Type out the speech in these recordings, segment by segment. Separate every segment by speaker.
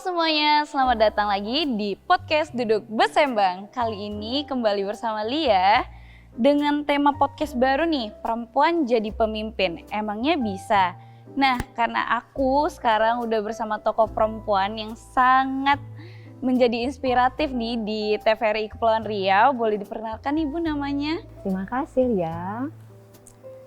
Speaker 1: semuanya, selamat datang lagi di podcast Duduk Besembang. Kali ini kembali bersama Lia dengan tema podcast baru nih, perempuan jadi pemimpin, emangnya bisa? Nah, karena aku sekarang udah bersama tokoh perempuan yang sangat menjadi inspiratif nih di TVRI Kepulauan Riau, boleh diperkenalkan Ibu namanya?
Speaker 2: Terima kasih ya.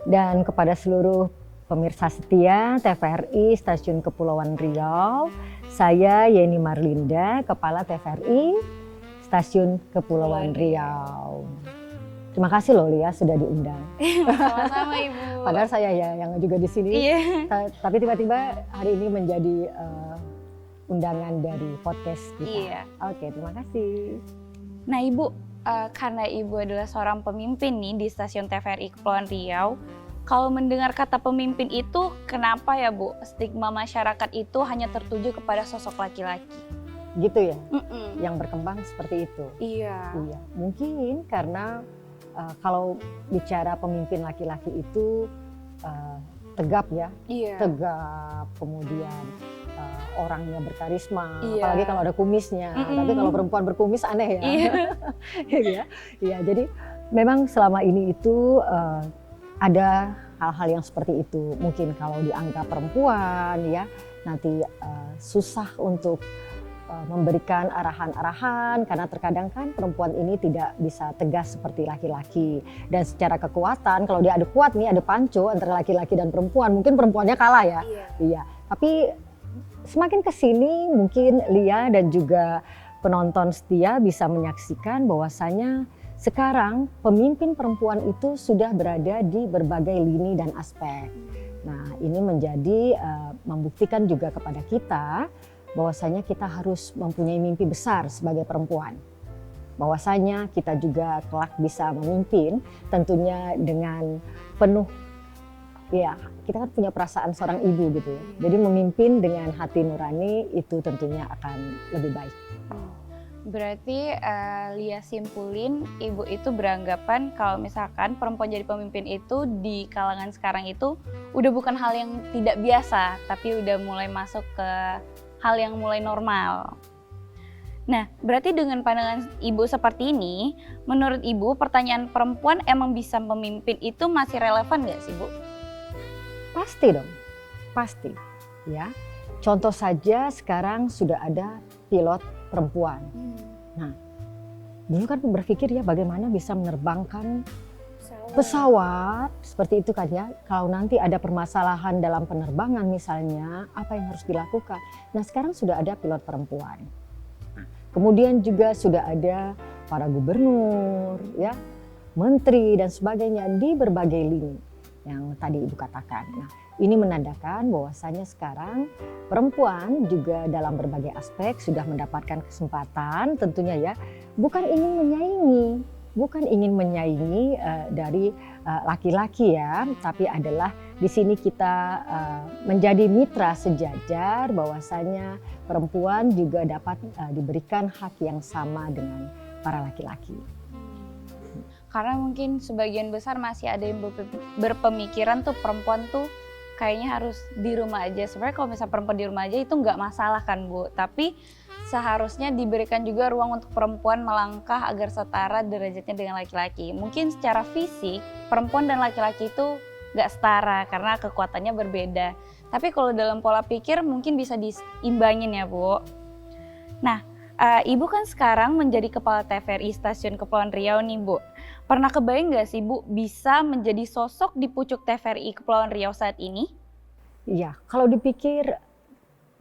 Speaker 2: Dan kepada seluruh pemirsa setia TVRI Stasiun Kepulauan Riau, saya Yeni Marlinda, Kepala TVRI Stasiun Kepulauan Riau. Terima kasih loh Lia sudah diundang.
Speaker 1: Sama-sama Ibu.
Speaker 2: Padahal saya ya yang juga di sini.
Speaker 1: Iya.
Speaker 2: Tapi tiba-tiba hari ini menjadi undangan dari podcast kita.
Speaker 1: Iya.
Speaker 2: Oke, terima kasih.
Speaker 1: Nah Ibu, karena Ibu adalah seorang pemimpin nih di stasiun TVRI Kepulauan Riau, kalau mendengar kata pemimpin itu, kenapa ya Bu, stigma masyarakat itu hanya tertuju kepada sosok laki-laki?
Speaker 2: Gitu ya, yang berkembang seperti itu.
Speaker 1: Iya.
Speaker 2: Iya, mungkin karena kalau bicara pemimpin laki-laki itu tegap ya,
Speaker 1: Iya.
Speaker 2: tegap, kemudian orangnya berkarisma,
Speaker 1: Iya.
Speaker 2: apalagi kalau ada kumisnya. Tapi kalau perempuan berkumis aneh ya.
Speaker 1: Iya.
Speaker 2: Iya, jadi memang selama ini itu ada hal-hal yang seperti itu. Mungkin kalau dianggap perempuan ya nanti susah untuk memberikan arahan-arahan karena terkadang kan perempuan ini tidak bisa tegas seperti laki-laki. Dan secara kekuatan kalau dia ada kuat nih, ada panco antara laki-laki dan perempuan, mungkin perempuannya kalah ya. Iya. Tapi semakin kesini mungkin Lia dan juga penonton setia bisa menyaksikan bahwasanya sekarang pemimpin perempuan itu sudah berada di berbagai lini dan aspek. Nah, ini menjadi membuktikan juga kepada kita bahwasanya kita harus mempunyai mimpi besar sebagai perempuan. Bahwasanya kita juga kelak bisa memimpin tentunya dengan penuh, ya kita kan punya perasaan seorang ibu gitu ya. Jadi memimpin dengan hati nurani itu tentunya akan lebih baik.
Speaker 1: Berarti Lia simpulin, Ibu itu beranggapan kalau misalkan perempuan jadi pemimpin itu di kalangan sekarang itu udah bukan hal yang tidak biasa, tapi udah mulai masuk ke hal yang mulai normal. Nah, berarti dengan pandangan Ibu seperti ini, menurut Ibu pertanyaan perempuan emang bisa memimpin itu masih relevan nggak sih Bu?
Speaker 2: Pasti dong, pasti ya. Contoh saja sekarang sudah ada pilot perempuan. Nah, dulu kan berpikir ya bagaimana bisa menerbangkan pesawat seperti itu kan ya. Kalau nanti ada permasalahan dalam penerbangan misalnya, apa yang harus dilakukan? Nah, sekarang sudah ada pilot perempuan. Nah, kemudian juga sudah ada para gubernur, ya, menteri dan sebagainya di berbagai lini yang tadi Ibu katakan. Nah, ini menandakan bahwasanya sekarang perempuan juga dalam berbagai aspek sudah mendapatkan kesempatan tentunya ya, bukan ingin menyaingi dari laki-laki ya, tapi adalah di sini kita menjadi mitra sejajar bahwasanya perempuan juga dapat diberikan hak yang sama dengan para laki-laki.
Speaker 1: Karena mungkin sebagian besar masih ada yang berpemikiran tuh perempuan tuh kayaknya harus di rumah aja. Sebenarnya kalau misalnya perempuan di rumah aja itu nggak masalah kan Bu. Tapi seharusnya diberikan juga ruang untuk perempuan melangkah agar setara derajatnya dengan laki-laki. Mungkin secara fisik perempuan dan laki-laki itu nggak setara karena kekuatannya berbeda. Tapi kalau dalam pola pikir mungkin bisa diimbangin ya Bu. Nah, Ibu kan sekarang menjadi Kepala TVRI Stasiun Kepulauan Riau nih Bu. Pernah kebayang nggak sih Bu bisa menjadi sosok di pucuk TVRI Kepulauan Riau saat ini?
Speaker 2: Iya, kalau dipikir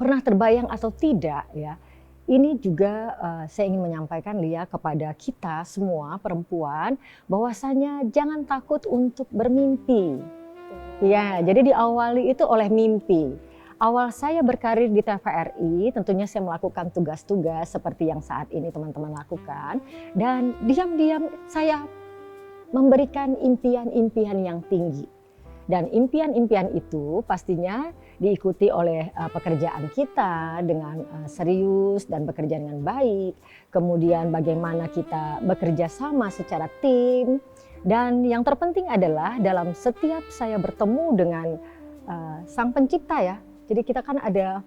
Speaker 2: pernah terbayang atau tidak ya, ini juga saya ingin menyampaikan Lia kepada kita semua perempuan bahwasanya jangan takut untuk bermimpi. Ya, jadi diawali itu oleh mimpi. Awal saya berkarir di TVRI, tentunya saya melakukan tugas-tugas seperti yang saat ini teman-teman lakukan. Dan diam-diam saya memberikan impian-impian yang tinggi. Dan impian-impian itu pastinya diikuti oleh pekerjaan kita dengan serius dan bekerja dengan baik. Kemudian bagaimana kita bekerja sama secara tim. Dan yang terpenting adalah dalam setiap saya bertemu dengan Sang Pencipta ya. Jadi kita kan ada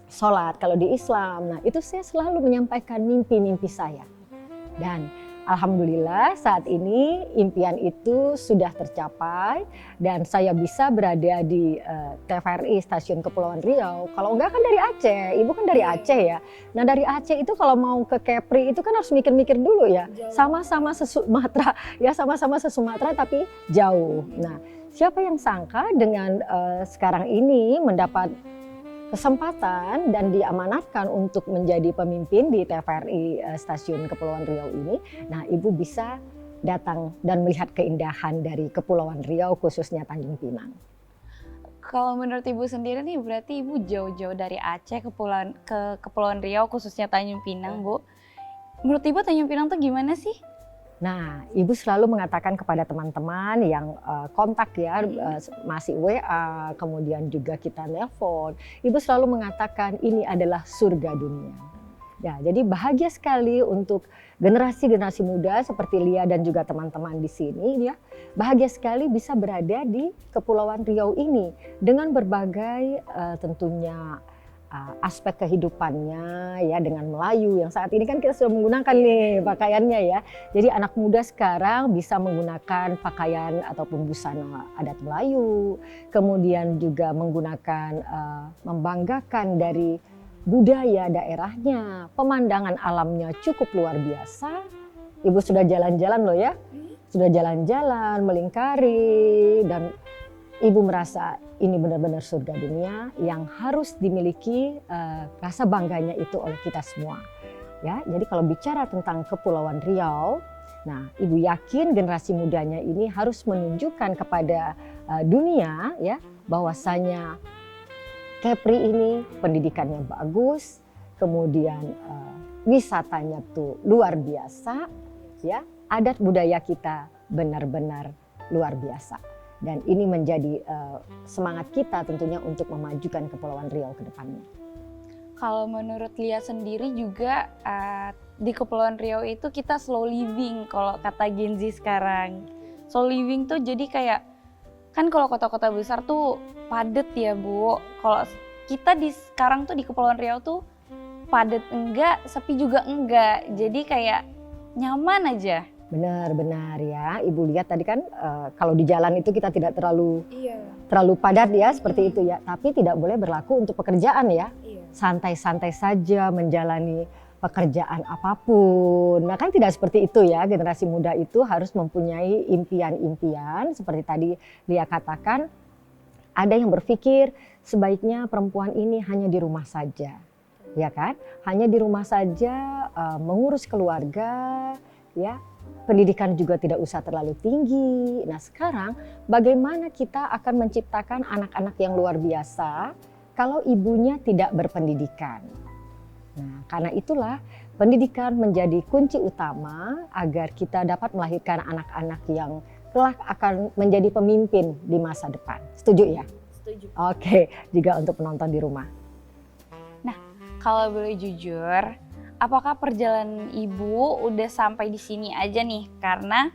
Speaker 2: sholat kalau di Islam. Nah itu saya selalu menyampaikan mimpi-mimpi saya. Dan alhamdulillah saat ini impian itu sudah tercapai dan saya bisa berada di TVRI Stasiun Kepulauan Riau. Kalau enggak kan dari Aceh, Ibu kan dari Aceh ya. Nah dari Aceh itu kalau mau ke Kepri itu kan harus mikir-mikir dulu ya. Sama-sama se-Sumatera ya, sama-sama se-Sumatera tapi jauh. Nah siapa yang sangka dengan sekarang ini mendapat kesempatan dan diamanatkan untuk menjadi pemimpin di TVRI Stasiun Kepulauan Riau ini. Nah, Ibu bisa datang dan melihat keindahan dari Kepulauan Riau, khususnya Tanjung Pinang.
Speaker 1: Kalau menurut Ibu sendiri nih, berarti Ibu jauh-jauh dari Aceh ke Kepulauan Riau, khususnya Tanjung Pinang, Bu. Menurut Ibu Tanjung Pinang tuh gimana sih?
Speaker 2: Nah, Ibu selalu mengatakan kepada teman-teman yang kontak ya, masih WA, kemudian juga kita nelpon. Ibu selalu mengatakan ini adalah surga dunia. Ya, jadi bahagia sekali untuk generasi-generasi muda seperti Lia dan juga teman-teman di sini ya. Bahagia sekali bisa berada di Kepulauan Riau ini dengan berbagai tentunya aspek kehidupannya ya, dengan Melayu yang saat ini kan kita sudah menggunakan nih pakaiannya ya. Jadi anak muda sekarang bisa menggunakan pakaian ataupun busana adat Melayu, kemudian juga menggunakan membanggakan dari budaya daerahnya, pemandangan alamnya cukup luar biasa. Ibu sudah jalan-jalan loh ya, sudah jalan-jalan melingkari dan Ibu merasa ini benar-benar surga dunia yang harus dimiliki rasa bangganya itu oleh kita semua. Ya, jadi kalau bicara tentang Kepulauan Riau, nah Ibu yakin generasi mudanya ini harus menunjukkan kepada dunia ya bahwasanya Kepri ini pendidikannya bagus, kemudian wisatanya tuh luar biasa, ya adat budaya kita benar-benar luar biasa. Dan ini menjadi semangat kita tentunya untuk memajukan Kepulauan Riau ke depannya.
Speaker 1: Kalau menurut Lia sendiri juga di Kepulauan Riau itu kita slow living kalau kata Gen Z sekarang. Slow living tuh jadi kayak, kan kalau kota-kota besar tuh padet ya Bu. Kalau kita sekarang tuh di Kepulauan Riau tuh padet enggak, sepi juga enggak. Jadi kayak nyaman aja.
Speaker 2: Benar-benar ya, Ibu lihat tadi kan kalau di jalan itu kita tidak terlalu padat ya seperti itu ya. Tapi tidak boleh berlaku untuk pekerjaan ya. Santai-santai saja menjalani pekerjaan apapun. Nah kan tidak seperti itu ya, generasi muda itu harus mempunyai impian-impian seperti tadi Lia katakan. Ada yang berpikir sebaiknya perempuan ini hanya di rumah saja, ya kan? Hanya di rumah saja mengurus keluarga, ya. Pendidikan juga tidak usah terlalu tinggi. Nah sekarang bagaimana kita akan menciptakan anak-anak yang luar biasa kalau ibunya tidak berpendidikan. Nah karena itulah pendidikan menjadi kunci utama agar kita dapat melahirkan anak-anak yang kelak akan menjadi pemimpin di masa depan. Setuju ya?
Speaker 1: Setuju.
Speaker 2: Oke, juga untuk penonton di rumah.
Speaker 1: Nah kalau boleh jujur, apakah perjalanan Ibu udah sampai di sini aja nih? Karena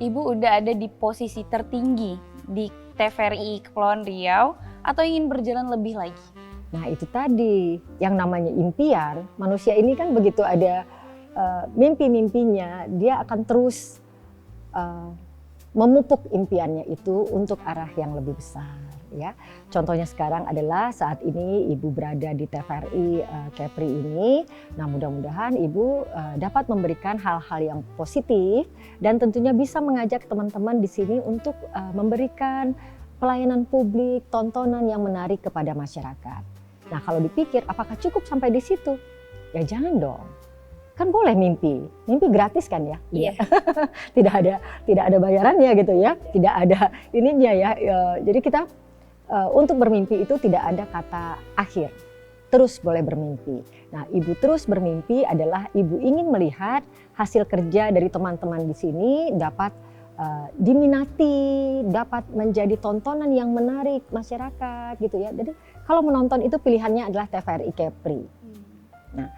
Speaker 1: Ibu udah ada di posisi tertinggi di TVRI Kepulauan Riau atau ingin berjalan lebih lagi?
Speaker 2: Nah itu tadi yang namanya impian. Manusia ini kan begitu ada mimpi-mimpinya, dia akan terus memupuk impiannya itu untuk arah yang lebih besar. Ya, contohnya sekarang adalah saat ini Ibu berada di TVRI Kepri ini. Nah mudah-mudahan Ibu dapat memberikan hal-hal yang positif dan tentunya bisa mengajak teman-teman di sini untuk memberikan pelayanan publik, tontonan yang menarik kepada masyarakat. Nah kalau dipikir apakah cukup sampai di situ? Ya jangan dong. Kan boleh mimpi gratis kan ya?
Speaker 1: Iya.
Speaker 2: tidak ada bayarannya gitu ya, tidak ada ininya ya. Jadi kita untuk bermimpi itu tidak ada kata akhir, terus boleh bermimpi. Nah, Ibu terus bermimpi adalah Ibu ingin melihat hasil kerja dari teman-teman di sini dapat diminati, dapat menjadi tontonan yang menarik masyarakat gitu ya. Jadi kalau menonton itu pilihannya adalah TVRI Kepri. Nah,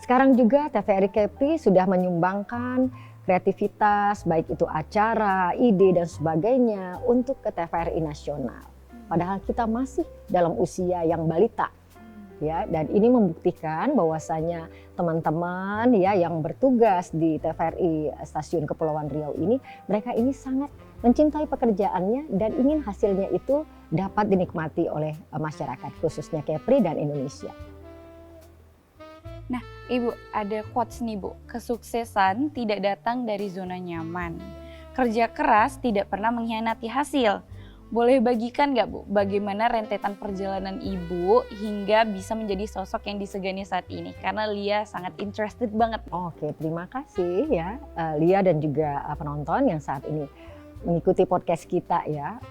Speaker 2: sekarang juga TVRI Kepri sudah menyumbangkan kreativitas, baik itu acara, ide dan sebagainya untuk ke TVRI nasional. Padahal kita masih dalam usia yang balita. ya, dan ini membuktikan bahwasanya teman-teman ya yang bertugas di TVRI Stasiun Kepulauan Riau ini, mereka ini sangat mencintai pekerjaannya dan ingin hasilnya itu dapat dinikmati oleh masyarakat, khususnya Kepri dan Indonesia.
Speaker 1: Nah, Ibu, ada quotes nih Bu, kesuksesan tidak datang dari zona nyaman. Kerja keras tidak pernah mengkhianati hasil. Boleh bagikan nggak Bu, bagaimana rentetan perjalanan Ibu hingga bisa menjadi sosok yang disegani saat ini? Karena Lia sangat interested banget.
Speaker 2: Oke, terima kasih ya Lia dan juga penonton yang saat ini mengikuti podcast kita ya.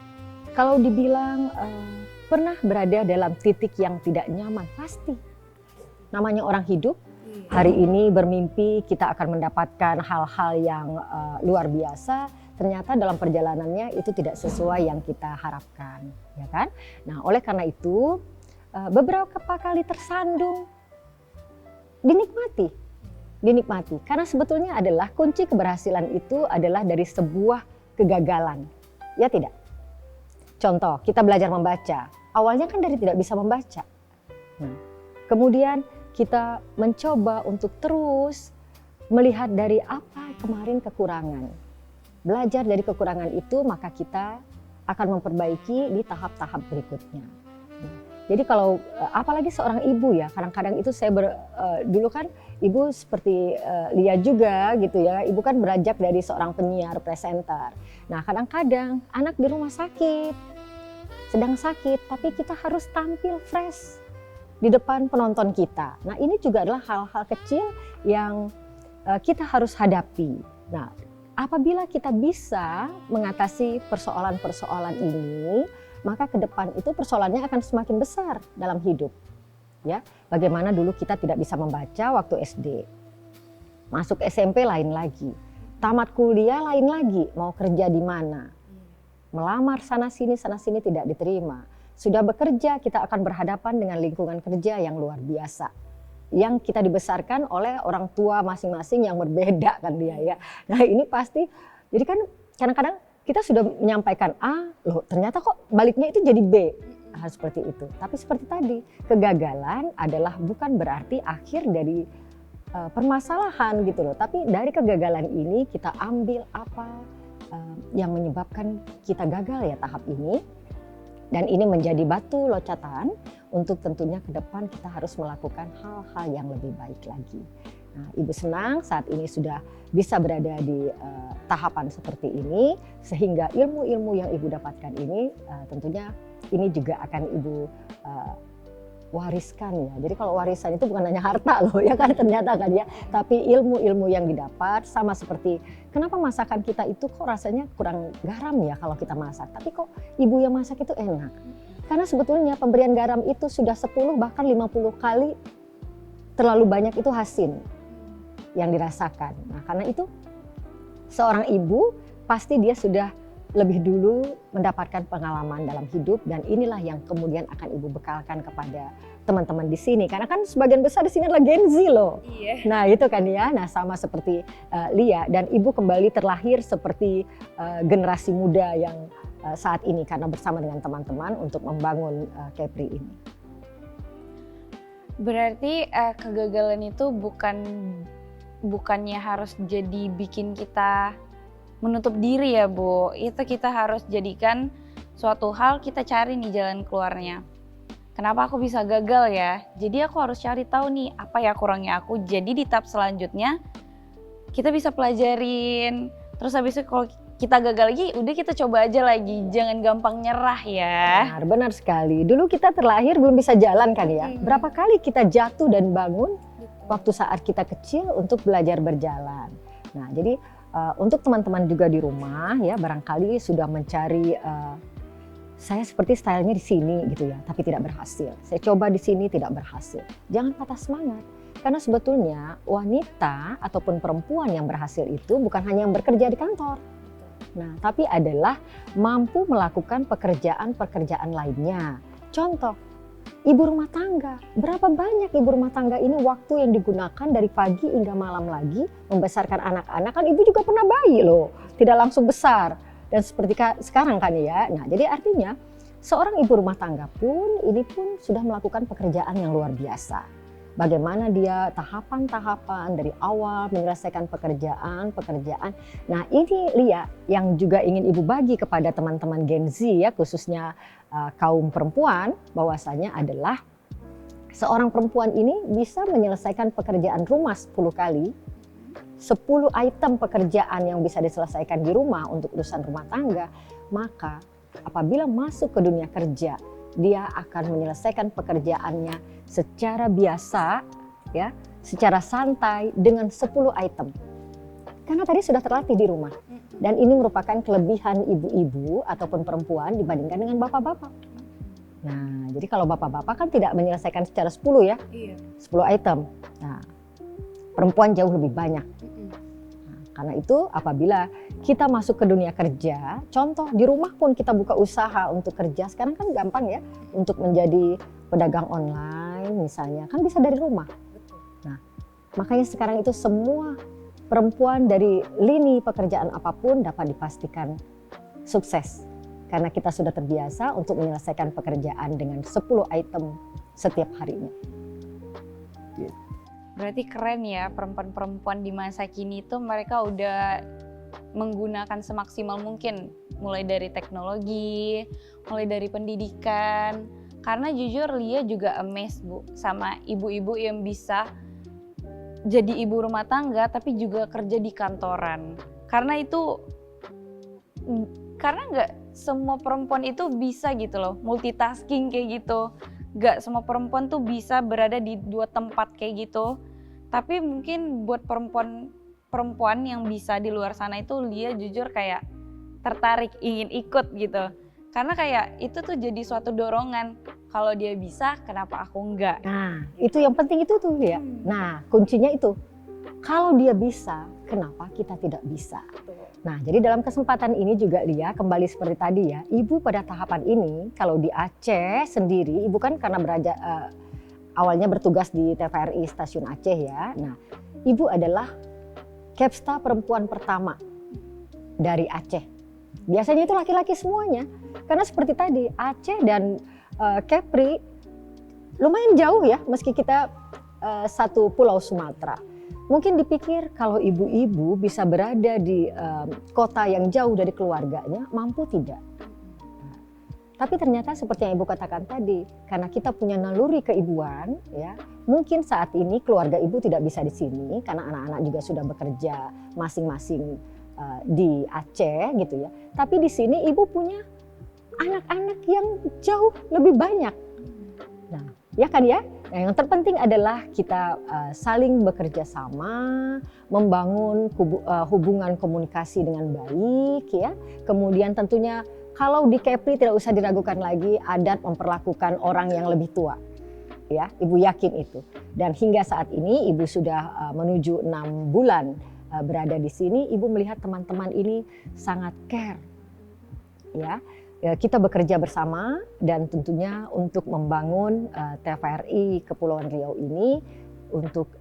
Speaker 2: Kalau dibilang pernah berada dalam titik yang tidak nyaman, pasti. Namanya orang hidup, hari ini bermimpi kita akan mendapatkan hal-hal yang luar biasa. Ternyata dalam perjalanannya itu tidak sesuai yang kita harapkan, ya kan? Nah, oleh karena itu beberapa kali tersandung dinikmati. Karena sebetulnya adalah kunci keberhasilan itu adalah dari sebuah kegagalan, ya tidak? Contoh, kita belajar membaca. Awalnya kan dari tidak bisa membaca. Nah, kemudian kita mencoba untuk terus melihat dari apa kemarin kekurangan. Belajar dari kekurangan itu, maka kita akan memperbaiki di tahap-tahap berikutnya. Jadi kalau apalagi seorang ibu ya, kadang-kadang itu saya dulu kan ibu seperti Lia juga gitu ya, ibu kan beranjak dari seorang penyiar, presenter. Nah kadang-kadang anak di rumah sakit, sedang sakit, tapi kita harus tampil fresh di depan penonton kita. Nah ini juga adalah hal-hal kecil yang kita harus hadapi. Nah, apabila kita bisa mengatasi persoalan-persoalan ini, maka ke depan itu persoalannya akan semakin besar dalam hidup. Ya, bagaimana dulu kita tidak bisa membaca waktu SD. Masuk SMP lain lagi. Tamat kuliah lain lagi, mau kerja di mana. Melamar sana sini tidak diterima. Sudah bekerja, kita akan berhadapan dengan lingkungan kerja yang luar biasa. Yang kita dibesarkan oleh orang tua masing-masing yang berbeda kan dia ya. Nah ini pasti, jadi kan kadang-kadang kita sudah menyampaikan A, loh ternyata kok baliknya itu jadi B. Nah, seperti itu. Tapi seperti tadi, kegagalan adalah bukan berarti akhir dari permasalahan gitu loh. Tapi dari kegagalan ini kita ambil apa yang menyebabkan kita gagal ya tahap ini. Dan ini menjadi batu loncatan untuk tentunya ke depan kita harus melakukan hal-hal yang lebih baik lagi. Nah, Ibu senang saat ini sudah bisa berada di tahapan seperti ini, sehingga ilmu-ilmu yang Ibu dapatkan ini tentunya ini juga akan Ibu wariskan ya. Jadi kalau warisan itu bukan hanya harta loh ya kan ternyata kan ya, tapi ilmu-ilmu yang didapat sama seperti kenapa masakan kita itu kok rasanya kurang garam ya kalau kita masak, tapi kok ibu yang masak itu enak. Karena sebetulnya pemberian garam itu sudah 10 bahkan 50 kali terlalu banyak itu hasil yang dirasakan. Nah, karena itu seorang ibu pasti dia sudah lebih dulu mendapatkan pengalaman dalam hidup dan inilah yang kemudian akan Ibu bekalkan kepada teman-teman di sini. Karena kan sebagian besar di sini adalah Gen Z loh.
Speaker 1: Iya.
Speaker 2: Nah itu kan ya, nah sama seperti Lia dan Ibu kembali terlahir seperti generasi muda yang saat ini karena bersama dengan teman-teman untuk membangun Kepri ini.
Speaker 1: Berarti kegagalan itu bukannya harus jadi bikin kita menutup diri ya Bu, itu kita harus jadikan suatu hal kita cari nih jalan keluarnya. Kenapa aku bisa gagal ya? Jadi aku harus cari tahu nih apa ya kurangnya aku. Jadi di tahap selanjutnya kita bisa pelajarin. Terus habis itu kalau kita gagal lagi, udah kita coba aja lagi. Jangan gampang nyerah ya.
Speaker 2: Benar sekali. Dulu kita terlahir belum bisa jalan kan ya. Berapa kali kita jatuh dan bangun waktu saat kita kecil untuk belajar berjalan. Nah jadi untuk teman-teman juga di rumah ya barangkali sudah mencari saya seperti stylenya di sini gitu ya, tapi tidak berhasil. Saya coba di sini tidak berhasil. Jangan patah semangat. Karena sebetulnya wanita ataupun perempuan yang berhasil itu bukan hanya yang bekerja di kantor. Nah, tapi adalah mampu melakukan pekerjaan-pekerjaan lainnya. Contoh, ibu rumah tangga. Berapa banyak ibu rumah tangga ini waktu yang digunakan dari pagi hingga malam lagi membesarkan anak-anak. Kan ibu juga pernah bayi loh, tidak langsung besar. Dan seperti sekarang kan ya. Nah jadi artinya seorang ibu rumah tangga pun ini pun sudah melakukan pekerjaan yang luar biasa. Bagaimana dia tahapan-tahapan dari awal menyelesaikan pekerjaan. Nah ini Lia yang juga ingin Ibu bagi kepada teman-teman Gen Z ya, khususnya kaum perempuan, bahwasanya adalah seorang perempuan ini bisa menyelesaikan pekerjaan rumah 10 kali, 10 item pekerjaan yang bisa diselesaikan di rumah untuk urusan rumah tangga, maka apabila masuk ke dunia kerja, dia akan menyelesaikan pekerjaannya secara biasa, ya, secara santai dengan 10 item. Karena tadi sudah terlatih di rumah. Dan ini merupakan kelebihan ibu-ibu ataupun perempuan dibandingkan dengan bapak-bapak. Nah, jadi kalau bapak-bapak kan tidak menyelesaikan secara 10 ya, 10 item. Nah, perempuan jauh lebih banyak. Karena itu apabila kita masuk ke dunia kerja, contoh di rumah pun kita buka usaha untuk kerja, sekarang kan gampang ya untuk menjadi pedagang online misalnya, kan bisa dari rumah. Nah, makanya sekarang itu semua perempuan dari lini pekerjaan apapun dapat dipastikan sukses. Karena kita sudah terbiasa untuk menyelesaikan pekerjaan dengan 10 item setiap harinya.
Speaker 1: Berarti keren ya, perempuan-perempuan di masa kini tuh mereka udah menggunakan semaksimal mungkin, mulai dari teknologi, mulai dari pendidikan. Karena jujur Lia juga amazed Bu sama ibu-ibu yang bisa jadi ibu rumah tangga tapi juga kerja di kantoran. Karena nggak semua perempuan itu bisa gitu loh, multitasking kayak gitu. Gak semua perempuan tuh bisa berada di 2 tempat kayak gitu. Tapi mungkin buat perempuan yang bisa di luar sana itu Lia jujur kayak tertarik ingin ikut gitu. Karena kayak itu tuh jadi suatu dorongan. Kalau dia bisa, kenapa aku enggak?
Speaker 2: Nah, itu yang penting itu tuh ya. Nah, kuncinya itu. Kalau dia bisa, kenapa kita tidak bisa? Nah, jadi dalam kesempatan ini juga Lia kembali seperti tadi ya, Ibu pada tahapan ini kalau di Aceh sendiri, Ibu kan karena awalnya bertugas di TVRI Stasiun Aceh ya. Nah, Ibu adalah Kepsta perempuan pertama dari Aceh. Biasanya itu laki-laki semuanya. Karena seperti tadi, Aceh dan Kepri lumayan jauh ya, meski kita satu pulau Sumatera. Mungkin dipikir kalau ibu-ibu bisa berada di kota yang jauh dari keluarganya, mampu tidak? Nah, tapi ternyata seperti yang Ibu katakan tadi, karena kita punya naluri keibuan, ya, mungkin saat ini keluarga Ibu tidak bisa di sini karena anak-anak juga sudah bekerja masing-masing di Aceh gitu ya. Tapi di sini Ibu punya anak-anak yang jauh lebih banyak. Nah, ya kan ya? Nah, yang terpenting adalah kita saling bekerja sama, membangun hubungan komunikasi dengan baik ya. Kemudian tentunya kalau di Kepri tidak usah diragukan lagi adat memperlakukan orang yang lebih tua. Ya, Ibu yakin itu. Dan hingga saat ini Ibu sudah menuju 6 bulan berada di sini, Ibu melihat teman-teman ini sangat care. Ya. Kita bekerja bersama dan tentunya untuk membangun TVRI Kepulauan Riau ini untuk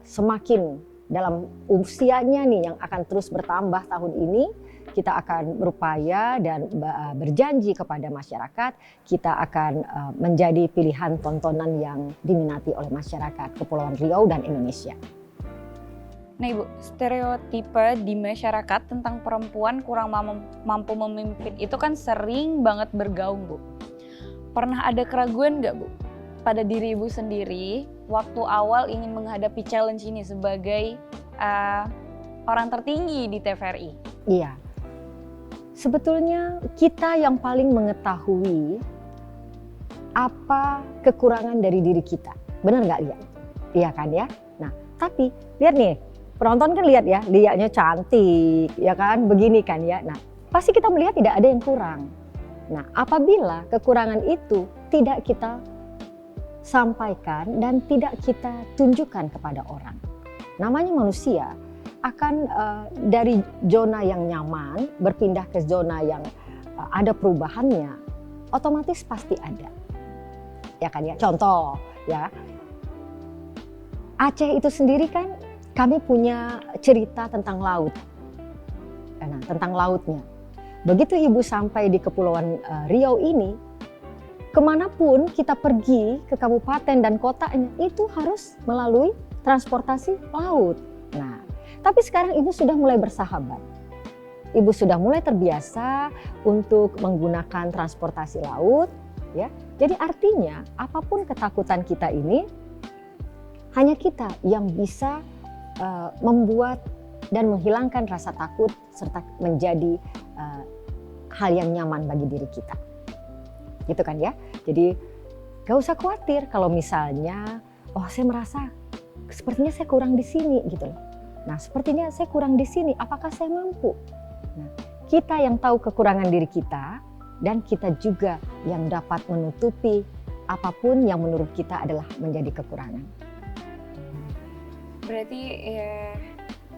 Speaker 2: semakin dalam usianya nih yang akan terus bertambah tahun ini, kita akan berupaya dan berjanji kepada masyarakat kita akan menjadi pilihan tontonan yang diminati oleh masyarakat Kepulauan Riau dan Indonesia.
Speaker 1: Nah Ibu, stereotipe di masyarakat tentang perempuan kurang mampu memimpin itu kan sering banget bergaung Bu. Pernah ada keraguan nggak Bu pada diri Ibu sendiri waktu awal ingin menghadapi challenge ini sebagai orang tertinggi di TVRI?
Speaker 2: Iya, sebetulnya kita yang paling mengetahui apa kekurangan dari diri kita. Benar nggak Lia? Iya kan ya? Nah, tapi lihat nih, penonton kan lihat ya, Lianya cantik, ya kan, begini kan ya. Nah, pasti kita melihat tidak ada yang kurang. Nah, apabila kekurangan itu tidak kita sampaikan dan tidak kita tunjukkan kepada orang, namanya manusia akan dari zona yang nyaman berpindah ke zona yang ada perubahannya, otomatis pasti ada. Ya kan ya, contoh ya, Aceh itu sendiri kan kami punya cerita tentang laut, nah, tentang lautnya. Begitu Ibu sampai di Kepulauan Riau ini, kemanapun kita pergi ke kabupaten dan kotanya itu harus melalui transportasi laut. Nah, tapi sekarang ibu sudah mulai bersahabat. Ibu sudah mulai terbiasa untuk menggunakan transportasi laut, ya. Jadi artinya apapun ketakutan kita ini, hanya kita yang bisa membuat dan menghilangkan rasa takut serta menjadi hal yang nyaman bagi diri kita. Gitu kan ya. Jadi gak usah khawatir kalau misalnya, oh saya merasa sepertinya saya kurang di sini gitu loh. Nah sepertinya saya kurang di sini, apakah saya mampu? Nah, kita yang tahu kekurangan diri kita dan kita juga yang dapat menutupi apapun yang menurut kita adalah menjadi kekurangan.
Speaker 1: Berarti ya,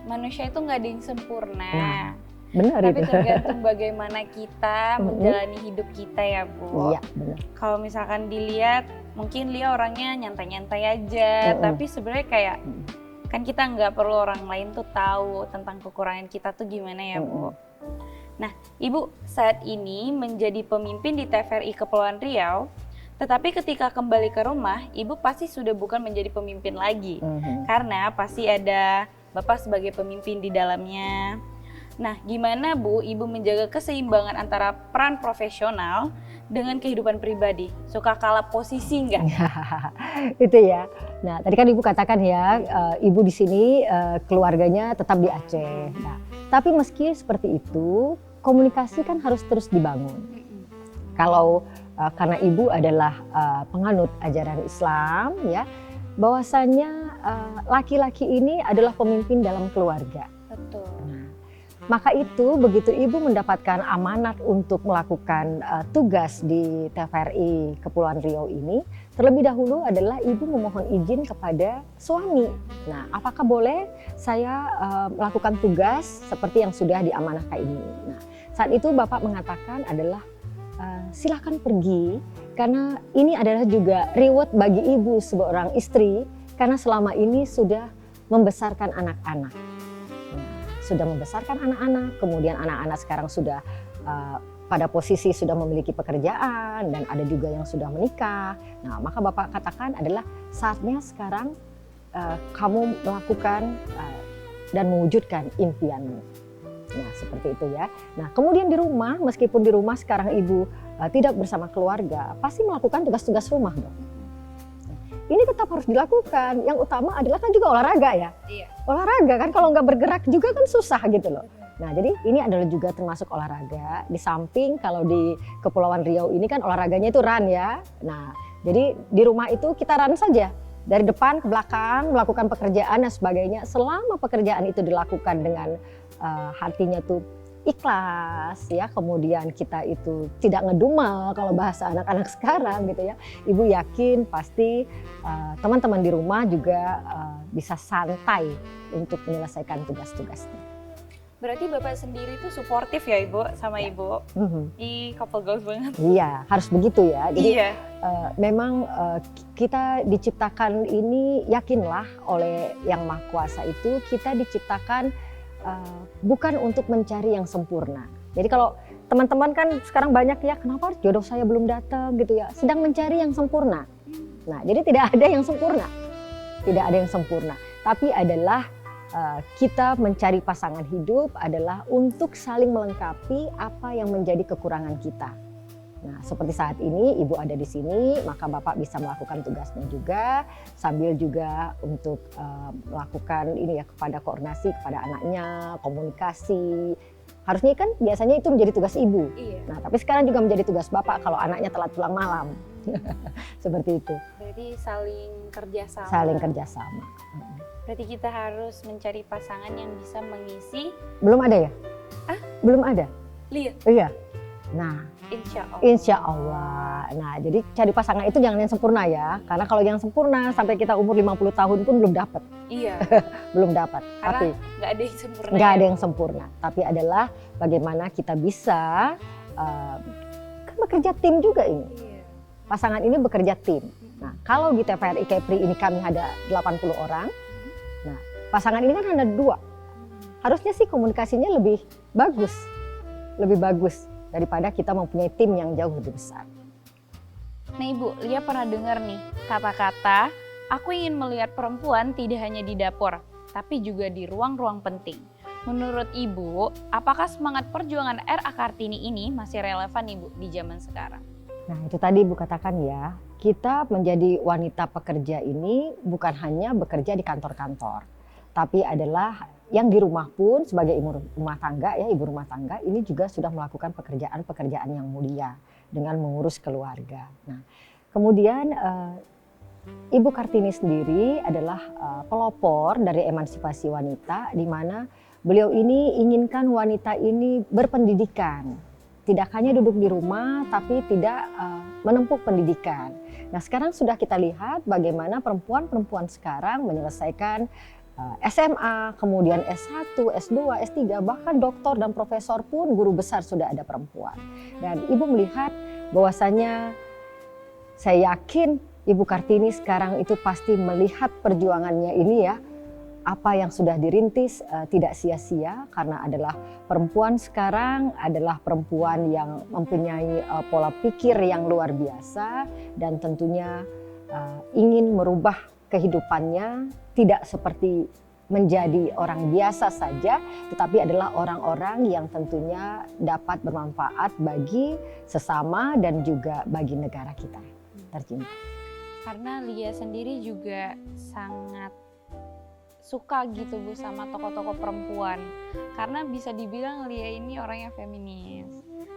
Speaker 1: manusia itu nggak ada yang sempurna.
Speaker 2: Nah, benar
Speaker 1: tapi
Speaker 2: itu.
Speaker 1: tergantung bagaimana kita menjalani hidup kita ya Bu.
Speaker 2: Iya benar.
Speaker 1: Kalau misalkan dilihat, mungkin Lia orangnya nyantai-nyantai aja, tapi sebenarnya kayak kan kita nggak perlu orang lain tuh tahu tentang kekurangan kita tuh gimana ya Bu. Nah Ibu saat ini menjadi pemimpin di TVRI Kepulauan Riau, tetapi ketika kembali ke rumah, Ibu pasti sudah bukan menjadi pemimpin lagi, karena pasti ada Bapak sebagai pemimpin di dalamnya. Nah, gimana Bu, Ibu menjaga keseimbangan antara peran profesional dengan kehidupan pribadi? Suka kalah posisi nggak?
Speaker 2: Itu ya. Nah, tadi kan Ibu katakan ya, Ibu di sini keluarganya tetap di Aceh. Nah, tapi meski seperti itu, komunikasi kan harus terus dibangun. Kalau karena Ibu adalah penganut ajaran Islam, ya, bahwasanya laki-laki ini adalah pemimpin dalam keluarga.
Speaker 1: Betul.
Speaker 2: Maka itu begitu Ibu mendapatkan amanat untuk melakukan tugas di TVRI Kepulauan Riau ini, terlebih dahulu adalah Ibu memohon izin kepada suami. Nah, apakah boleh saya melakukan tugas seperti yang sudah diamanahkan ini? Nah, saat itu Bapak mengatakan adalah silakan pergi, karena ini adalah juga reward bagi Ibu seorang istri, karena selama ini sudah membesarkan anak-anak. Sudah membesarkan anak-anak, kemudian anak-anak sekarang sudah pada posisi sudah memiliki pekerjaan dan ada juga yang sudah menikah. Nah, maka Bapak katakan adalah saatnya sekarang kamu melakukan dan mewujudkan impianmu. Nah, seperti itu ya. Nah, kemudian di rumah, meskipun di rumah sekarang Ibu tidak bersama keluarga, pasti melakukan tugas-tugas rumah dong. Ini tetap harus dilakukan. Yang utama adalah kan juga olahraga ya.
Speaker 1: Iya.
Speaker 2: Olahraga kan kalau nggak bergerak juga kan susah gitu loh. Nah jadi ini adalah juga termasuk olahraga. Di samping kalau di Kepulauan Riau ini kan olahraganya itu run ya. Nah jadi di rumah itu kita run saja. Dari depan ke belakang melakukan pekerjaan dan sebagainya. Selama pekerjaan itu dilakukan dengan hatinya tuh ikhlas ya, kemudian kita itu tidak ngedumel kalau bahasa anak-anak sekarang gitu ya. Ibu yakin pasti teman-teman di rumah juga bisa santai untuk menyelesaikan tugas-tugasnya.
Speaker 1: Berarti Bapak sendiri tuh suportif ya Ibu sama Ibu? Ih, couple goals banget.
Speaker 2: Iya, harus begitu ya. Jadi
Speaker 1: iya.
Speaker 2: Memang kita diciptakan ini, yakinlah oleh Yang Maha Kuasa itu kita diciptakan bukan untuk mencari yang sempurna. Jadi kalau teman-teman kan sekarang banyak ya, kenapa jodoh saya belum datang gitu ya, sedang mencari yang sempurna. Nah jadi tidak ada yang sempurna, tidak ada yang sempurna, tapi adalah kita mencari pasangan hidup adalah untuk saling melengkapi apa yang menjadi kekurangan kita. Nah, seperti saat ini Ibu ada di sini, maka Bapak bisa melakukan tugasnya juga sambil juga untuk melakukan ini ya, kepada koordinasi kepada anaknya, komunikasi. Harusnya kan biasanya itu menjadi tugas Ibu.
Speaker 1: Iya.
Speaker 2: Nah, tapi sekarang juga menjadi tugas Bapak kalau anaknya telat pulang malam. Seperti itu.
Speaker 1: Berarti saling kerjasama.
Speaker 2: Saling kerjasama.
Speaker 1: Berarti kita harus mencari pasangan yang bisa mengisi.
Speaker 2: Belum ada ya? Belum ada?
Speaker 1: Lihat.
Speaker 2: Iya. Nah,
Speaker 1: Insya Allah.
Speaker 2: Nah, jadi cari pasangan itu jangan yang sempurna ya. Karena kalau yang sempurna sampai kita umur 50 tahun pun belum dapat.
Speaker 1: Iya.
Speaker 2: Belum dapat.
Speaker 1: Karena
Speaker 2: tapi
Speaker 1: nggak ada yang sempurna.
Speaker 2: nggak
Speaker 1: ya.
Speaker 2: ada yang sempurna. Tapi adalah bagaimana kita bisa kan bekerja tim juga ini.
Speaker 1: Iya.
Speaker 2: Pasangan ini bekerja tim. Nah, kalau di TVRI Kepri ini kami ada 80 orang. Nah, pasangan ini kan ada 2. Harusnya sih komunikasinya lebih bagus. Lebih bagus daripada kita mempunyai tim yang jauh lebih besar.
Speaker 1: Nah Ibu, Lia pernah dengar nih kata-kata, aku ingin melihat perempuan tidak hanya di dapur, tapi juga di ruang-ruang penting. Menurut Ibu, apakah semangat perjuangan R.A. Kartini ini masih relevan Ibu di zaman sekarang?
Speaker 2: Nah itu tadi Ibu katakan ya, kita menjadi wanita pekerja ini bukan hanya bekerja di kantor-kantor, tapi adalah yang di rumah pun sebagai ibu rumah tangga ya, ibu rumah tangga ini juga sudah melakukan pekerjaan-pekerjaan yang mulia dengan mengurus keluarga. Nah, kemudian Ibu Kartini sendiri adalah pelopor dari emansipasi wanita, di mana beliau ini inginkan wanita ini berpendidikan, tidak hanya duduk di rumah tapi tidak menempuh pendidikan. Nah, sekarang sudah kita lihat bagaimana perempuan-perempuan sekarang menyelesaikan SMA, kemudian S1, S2, S3, bahkan doktor dan profesor pun guru besar sudah ada perempuan. Dan Ibu melihat bahwasanya saya yakin Ibu Kartini sekarang itu pasti melihat perjuangannya ini ya, apa yang sudah dirintis tidak sia-sia, karena adalah perempuan sekarang adalah perempuan yang mempunyai pola pikir yang luar biasa dan tentunya ingin merubah kehidupannya tidak seperti menjadi orang biasa saja, tetapi adalah orang-orang yang tentunya dapat bermanfaat bagi sesama dan juga bagi negara kita tercinta.
Speaker 1: Karena Lia sendiri juga sangat suka gitu Bu sama tokoh-tokoh perempuan. Karena bisa dibilang Lia ini orang yang feminis.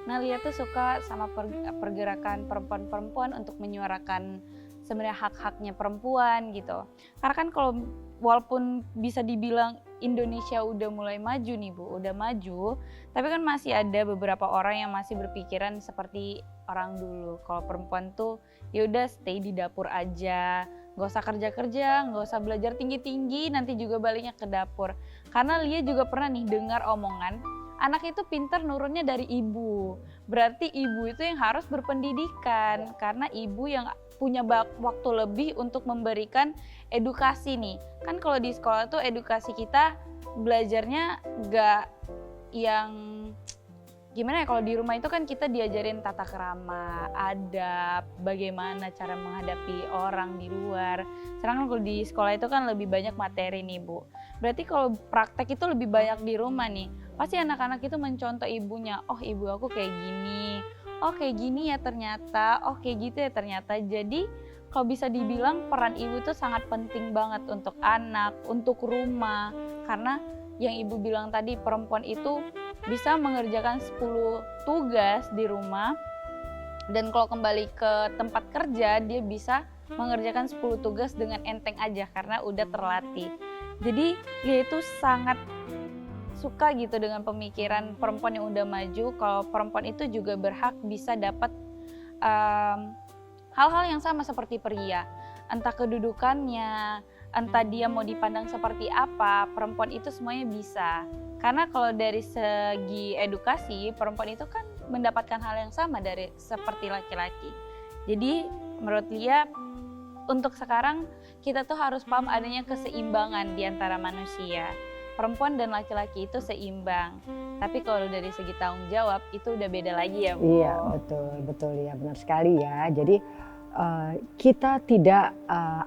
Speaker 1: Nah Lia tuh suka sama pergerakan perempuan-perempuan untuk menyuarakan sebenarnya hak-haknya perempuan gitu. Karena kan kalau walaupun bisa dibilang Indonesia udah mulai maju nih Bu, udah maju, tapi kan masih ada beberapa orang yang masih berpikiran seperti orang dulu. Kalau perempuan tuh ya udah stay di dapur aja, nggak usah kerja-kerja, nggak usah belajar tinggi-tinggi, nanti juga baliknya ke dapur. Karena Lia juga pernah nih dengar omongan, anak itu pintar nurunnya dari ibu. Berarti ibu itu yang harus berpendidikan, karena ibu yang punya waktu lebih untuk memberikan edukasi nih. Kan kalau di sekolah tuh edukasi kita belajarnya nggak yang gimana ya, kalau di rumah itu kan kita diajarin tata krama, adab, bagaimana cara menghadapi orang di luar. Sedangkan kalau di sekolah itu kan lebih banyak materi nih Bu. Berarti kalau praktek itu lebih banyak di rumah nih. Pasti anak-anak itu mencontoh ibunya, oh ibu aku kayak gini, oh kayak gini ya ternyata, oh kayak gitu ya ternyata. Jadi kalau bisa dibilang peran ibu itu sangat penting banget untuk anak, untuk rumah. Karena yang ibu bilang tadi, perempuan itu bisa mengerjakan 10 tugas di rumah, dan kalau kembali ke tempat kerja dia bisa mengerjakan 10 tugas dengan enteng aja karena udah terlatih. Jadi dia itu sangat suka gitu dengan pemikiran perempuan yang udah maju, kalau perempuan itu juga berhak bisa dapat hal-hal yang sama seperti pria. Entah kedudukannya, entah dia mau dipandang seperti apa, perempuan itu semuanya bisa. Karena kalau dari segi edukasi, perempuan itu kan mendapatkan hal yang sama dari seperti laki-laki. Jadi menurut Lia, untuk sekarang kita tuh harus paham adanya keseimbangan di antara manusia. Perempuan dan laki-laki itu seimbang. Tapi kalau dari segi tanggung jawab itu udah beda lagi ya Bu.
Speaker 2: Iya betul ya, benar sekali ya. Jadi kita tidak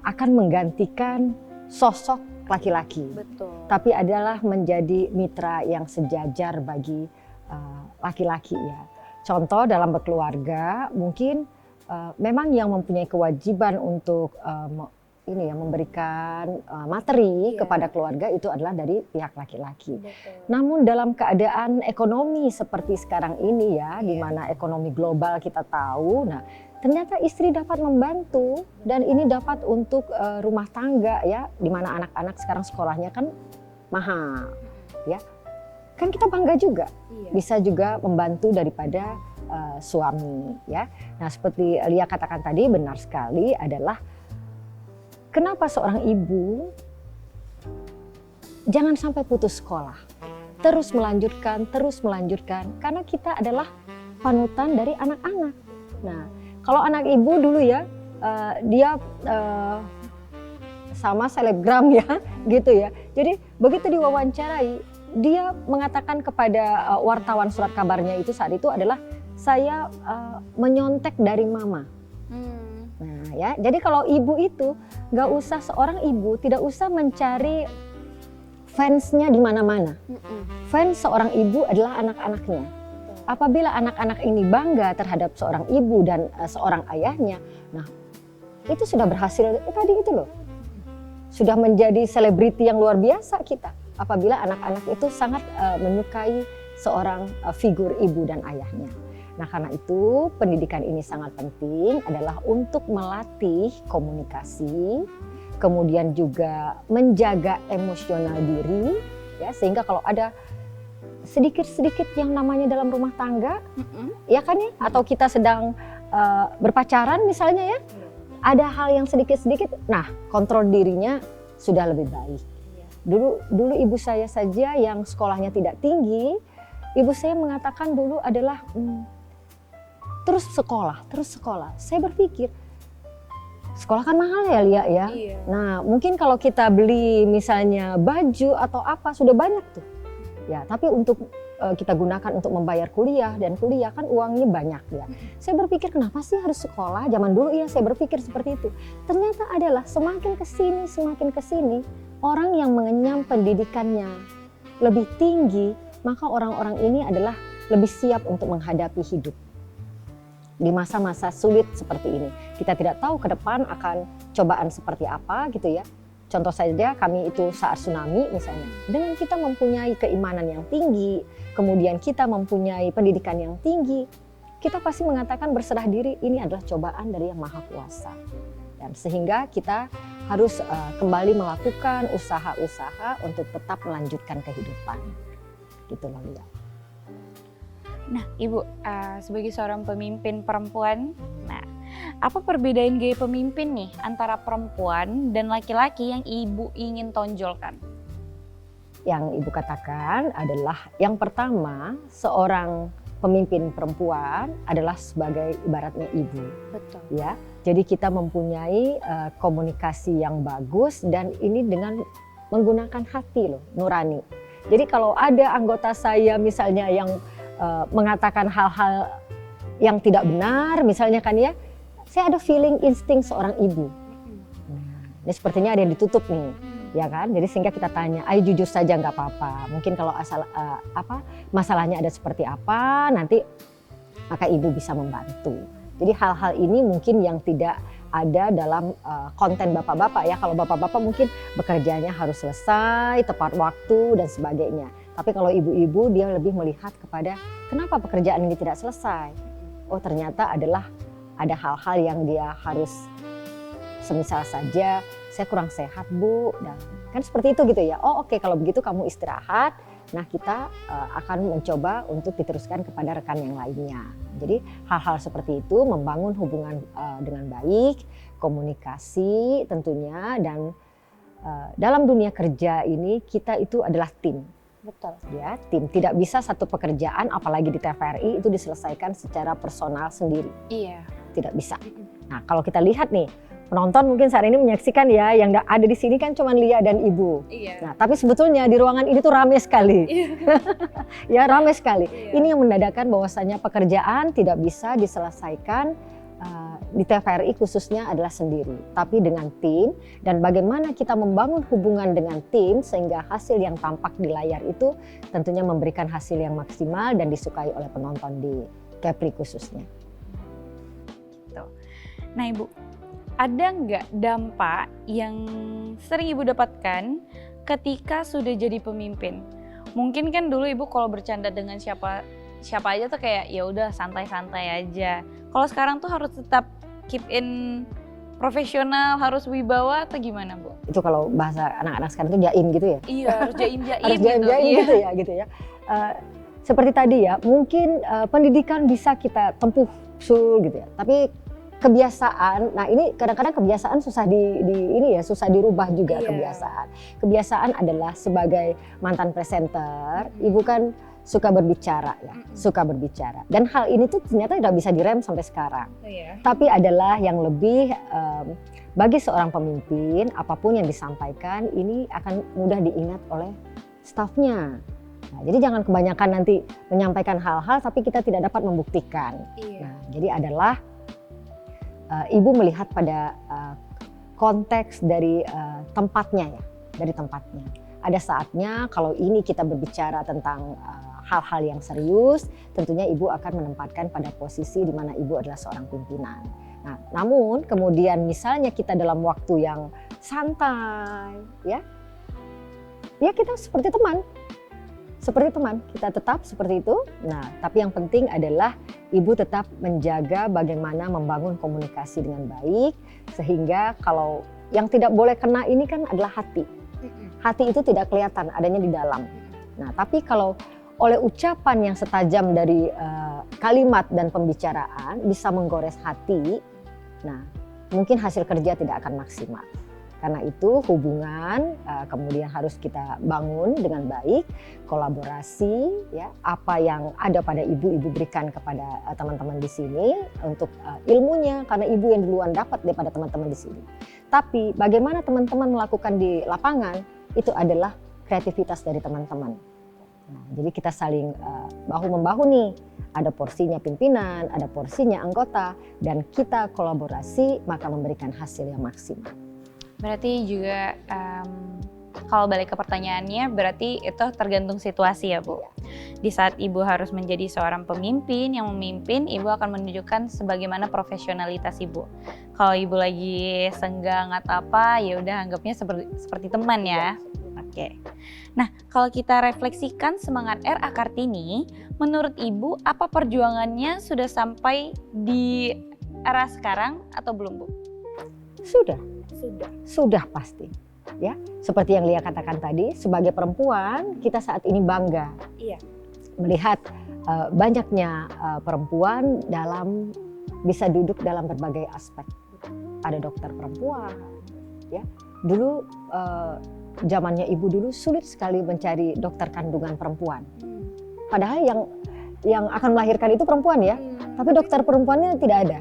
Speaker 2: akan menggantikan sosok laki-laki. Betul. Tapi adalah menjadi mitra yang sejajar bagi laki-laki ya. Contoh dalam berkeluarga mungkin memang yang mempunyai kewajiban untuk memberikan materi kepada keluarga itu adalah dari pihak laki-laki. Namun dalam keadaan ekonomi seperti sekarang ini ya, di mana ekonomi global kita tahu, nah ternyata istri dapat membantu dan ini dapat untuk rumah tangga ya, di mana anak-anak sekarang sekolahnya kan mahal ya. Kan kita bangga juga, bisa juga membantu daripada suami ya. Nah seperti Lia katakan tadi, benar sekali adalah kenapa seorang ibu jangan sampai putus sekolah, terus melanjutkan, karena kita adalah panutan dari anak-anak. Nah, kalau anak ibu dulu ya, dia sama selebgram ya, gitu ya. Jadi begitu diwawancarai, dia mengatakan kepada wartawan surat kabarnya itu saat itu adalah, saya menyontek dari mama. ya. Jadi kalau ibu itu nggak usah, seorang ibu tidak usah mencari fansnya di mana-mana. Fans seorang ibu adalah anak-anaknya. Apabila anak-anak ini bangga terhadap seorang ibu dan seorang ayahnya, nah itu sudah berhasil tadi itu loh. Sudah menjadi selebriti yang luar biasa kita. Apabila anak-anak itu sangat menyukai seorang figur ibu dan ayahnya. Nah karena itu pendidikan ini sangat penting adalah untuk melatih komunikasi, kemudian juga menjaga emosional diri, ya sehingga kalau ada sedikit-sedikit yang namanya dalam rumah tangga, ya kan ya, atau kita sedang berpacaran misalnya ya, ada hal yang sedikit-sedikit, nah kontrol dirinya sudah lebih baik. Dulu ibu saya saja yang sekolahnya tidak tinggi, ibu saya mengatakan dulu adalah terus sekolah. Saya berpikir sekolah kan mahal ya Lia ya.
Speaker 1: Iya.
Speaker 2: Nah mungkin kalau kita beli misalnya baju atau apa sudah banyak tuh. Ya, tapi untuk kita gunakan untuk membayar kuliah, dan kuliah kan uangnya banyak ya. Saya berpikir kenapa sih harus sekolah? Zaman dulu ya saya berpikir seperti itu. Ternyata adalah semakin kesini orang yang mengenyam pendidikannya lebih tinggi, maka orang-orang ini adalah lebih siap untuk menghadapi hidup di masa-masa sulit seperti ini. Kita tidak tahu ke depan akan cobaan seperti apa gitu ya. Contoh saja kami itu saat tsunami misalnya, dengan kita mempunyai keimanan yang tinggi, kemudian kita mempunyai pendidikan yang tinggi, kita pasti mengatakan berserah diri ini adalah cobaan dari Yang Maha Kuasa. Dan sehingga kita harus kembali melakukan usaha-usaha untuk tetap melanjutkan kehidupan. Gitu loh Lia.
Speaker 1: Nah Ibu, sebagai seorang pemimpin perempuan, apa perbedaan gaya pemimpin nih antara perempuan dan laki-laki yang Ibu ingin tonjolkan?
Speaker 2: Yang Ibu katakan adalah yang pertama, seorang pemimpin perempuan adalah sebagai ibaratnya ibu.
Speaker 1: Betul.
Speaker 2: Ya, jadi kita mempunyai komunikasi yang bagus dan ini dengan menggunakan hati loh, nurani. Jadi kalau ada anggota saya misalnya yang mengatakan hal-hal yang tidak benar, misalnya kan ya, saya ada feeling insting seorang ibu. Nah, ini sepertinya ada yang ditutup nih, ya kan? Jadi sehingga kita tanya, ayo jujur saja nggak apa-apa. Mungkin kalau asal masalahnya ada seperti apa, nanti maka ibu bisa membantu. Jadi hal-hal ini mungkin yang tidak ada dalam konten bapak-bapak ya. Kalau bapak-bapak mungkin bekerjanya harus selesai, tepat waktu dan sebagainya. Tapi kalau ibu-ibu dia lebih melihat kepada kenapa pekerjaan ini tidak selesai. Oh ternyata adalah ada hal-hal yang dia harus, semisal saja saya kurang sehat Bu, dan kan seperti itu gitu ya. Oh oke, kalau begitu kamu istirahat. Nah kita akan mencoba untuk diteruskan kepada rekan yang lainnya. Jadi hal-hal seperti itu membangun hubungan dengan baik, komunikasi tentunya, dan dalam dunia kerja ini kita itu adalah tim.
Speaker 1: Betul.
Speaker 2: Ya, tim. Tidak bisa satu pekerjaan apalagi di TVRI itu diselesaikan secara personal sendiri.
Speaker 1: Iya.
Speaker 2: Tidak bisa. Nah kalau kita lihat nih, penonton mungkin saat ini menyaksikan ya, yang ada di sini kan cuma Lia dan Ibu.
Speaker 1: Iya.
Speaker 2: Nah, tapi sebetulnya di ruangan ini tuh ramai sekali.
Speaker 1: Iya.
Speaker 2: Ya, ramai sekali.
Speaker 1: Iya.
Speaker 2: Ini yang mendadakan bahwasanya pekerjaan tidak bisa diselesaikan di TVRI khususnya adalah sendiri, tapi dengan tim, dan bagaimana kita membangun hubungan dengan tim sehingga hasil yang tampak di layar itu tentunya memberikan hasil yang maksimal dan disukai oleh penonton di Kepri khususnya.
Speaker 1: Nah Ibu, ada nggak dampak yang sering Ibu dapatkan ketika sudah jadi pemimpin? Mungkin kan dulu Ibu kalau bercanda dengan siapa aja tuh kayak ya udah santai-santai aja. Kalau sekarang tuh harus tetap keep in profesional, harus wibawa atau gimana Bu?
Speaker 2: Itu kalau bahasa anak-anak sekarang itu jaim gitu ya?
Speaker 1: Iya, harus jaim-jaim
Speaker 2: Harus
Speaker 1: gitu.
Speaker 2: jaim-jaim gitu ya. Seperti tadi ya, mungkin pendidikan bisa kita tempuh gitu ya. Tapi kebiasaan, nah ini kadang-kadang kebiasaan susah susah dirubah juga. Kebiasaan. Kebiasaan adalah sebagai mantan presenter, Ibu kan suka berbicara ya, suka berbicara. Dan hal ini tuh ternyata tidak bisa direm sampai sekarang. Tapi adalah yang lebih bagi seorang pemimpin, apapun yang disampaikan ini akan mudah diingat oleh stafnya. Nah, jadi jangan kebanyakan nanti menyampaikan hal-hal tapi kita tidak dapat membuktikan. Nah, jadi adalah Ibu melihat pada konteks dari tempatnya ya, dari tempatnya. Ada saatnya kalau ini kita berbicara tentang hal-hal yang serius, tentunya ibu akan menempatkan pada posisi di mana ibu adalah seorang pimpinan. Nah, namun kemudian misalnya kita dalam waktu yang santai, ya kita seperti teman. Seperti teman, kita tetap seperti itu. Nah, tapi yang penting adalah ibu tetap menjaga bagaimana membangun komunikasi dengan baik, sehingga kalau yang tidak boleh kena ini kan adalah hati. Hati itu tidak kelihatan, adanya di dalam. Nah, tapi kalau oleh ucapan yang setajam dari kalimat dan pembicaraan bisa menggores hati, nah mungkin hasil kerja tidak akan maksimal. Karena itu hubungan kemudian harus kita bangun dengan baik, kolaborasi, ya apa yang ada pada ibu berikan kepada teman-teman di sini untuk ilmunya, karena ibu yang duluan dapat daripada teman-teman di sini. Tapi bagaimana teman-teman melakukan di lapangan itu adalah kreativitas dari teman-teman. Nah, jadi kita saling bahu-membahu nih, ada porsinya pimpinan, ada porsinya anggota, dan kita kolaborasi maka memberikan hasil yang maksimal.
Speaker 1: Berarti juga kalau balik ke pertanyaannya, berarti itu tergantung situasi ya Bu. Di saat ibu harus menjadi seorang pemimpin yang memimpin, ibu akan menunjukkan sebagaimana profesionalitas ibu. Kalau ibu lagi senggang atau apa, ya udah anggapnya seperti teman ya. Oke. Nah, kalau kita refleksikan semangat RA Kartini, menurut ibu apa perjuangannya sudah sampai di era sekarang atau belum Bu?
Speaker 2: Sudah pasti. Ya, seperti yang Lia katakan tadi, sebagai perempuan kita saat ini bangga melihat banyaknya perempuan bisa duduk dalam berbagai aspek. Ada dokter perempuan, ya. Dulu zamannya ibu dulu sulit sekali mencari dokter kandungan perempuan. Padahal yang akan melahirkan itu perempuan ya, tapi dokter perempuannya tidak ada.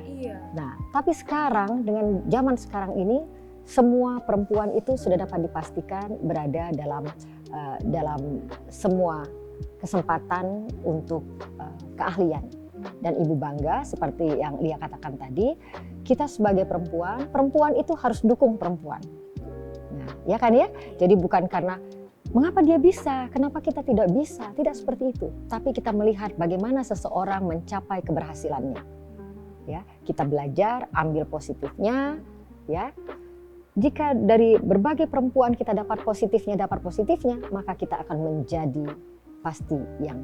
Speaker 2: Nah, tapi sekarang dengan zaman sekarang ini semua perempuan itu sudah dapat dipastikan berada dalam semua kesempatan untuk keahlian. Dan ibu bangga seperti yang Lia katakan tadi, kita sebagai perempuan itu harus dukung perempuan. Nah, ya kan ya? Jadi bukan karena mengapa dia bisa, kenapa kita tidak bisa, tidak seperti itu. Tapi kita melihat bagaimana seseorang mencapai keberhasilannya. Ya, kita belajar, ambil positifnya, ya. Jika dari berbagai perempuan kita dapat positifnya, maka kita akan menjadi pasti yang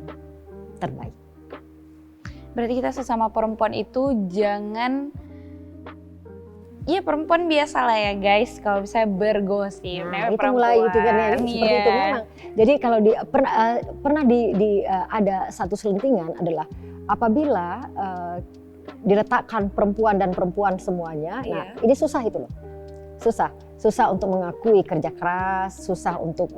Speaker 2: terbaik.
Speaker 1: Berarti kita sesama perempuan itu jangan, ya perempuan biasa lah ya guys, kalau bisa bergosip.
Speaker 2: Nah, itu mulai itu kan ya, seperti itu memang. Jadi kalau pernah ada satu selentingan adalah apabila diletakkan perempuan dan perempuan semuanya, nah ini susah itu loh. Susah untuk mengakui kerja keras, susah untuk